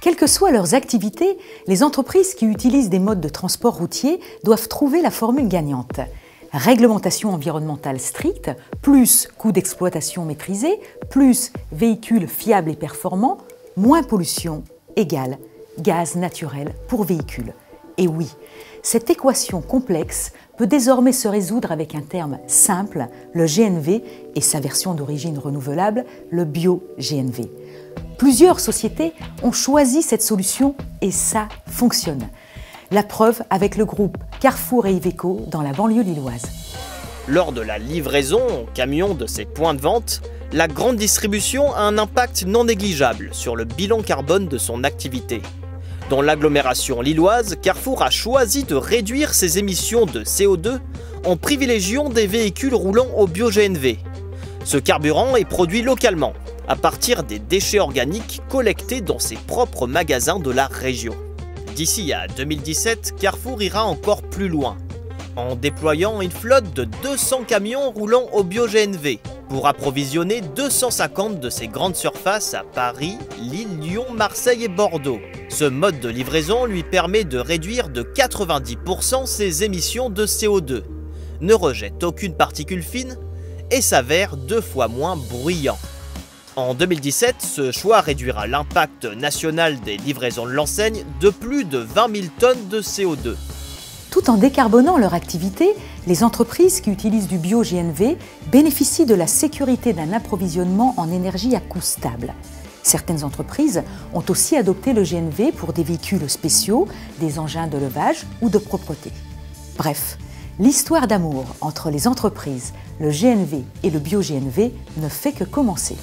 Quelles que soient leurs activités, les entreprises qui utilisent des modes de transport routier doivent trouver la formule gagnante. Réglementation environnementale stricte, plus coût d'exploitation maîtrisé, plus véhicules fiables et performants, moins pollution égale gaz naturel pour véhicule. Et oui, cette équation complexe peut désormais se résoudre avec un terme simple, le GNV, et sa version d'origine renouvelable, le bio-GNV. Plusieurs sociétés ont choisi cette solution et ça fonctionne. La preuve avec le groupe Carrefour et Iveco dans la banlieue lilloise. Lors de la livraison en camion de ses points de vente, la grande distribution a un impact non négligeable sur le bilan carbone de son activité. Dans l'agglomération lilloise, Carrefour a choisi de réduire ses émissions de CO2 en privilégiant des véhicules roulant au bio-GNV. Ce carburant est produit localement, à partir des déchets organiques collectés dans ses propres magasins de la région. D'ici à 2017, Carrefour ira encore plus loin, en déployant une flotte de 200 camions roulant au bio-GNV pour approvisionner 250 de ses grandes surfaces à Paris, Lille, Lyon, Marseille et Bordeaux. Ce mode de livraison lui permet de réduire de 90% ses émissions de CO2, ne rejette aucune particule fine et s'avère 2 fois moins bruyant. En 2017, ce choix réduira l'impact national des livraisons de l'enseigne de plus de 20 000 tonnes de CO2. Tout en décarbonant leur activité, les entreprises qui utilisent du bio-GNV bénéficient de la sécurité d'un approvisionnement en énergie à coût stable. Certaines entreprises ont aussi adopté le GNV pour des véhicules spéciaux, des engins de levage ou de propreté. Bref, l'histoire d'amour entre les entreprises, le GNV et le bio-GNV ne fait que commencer.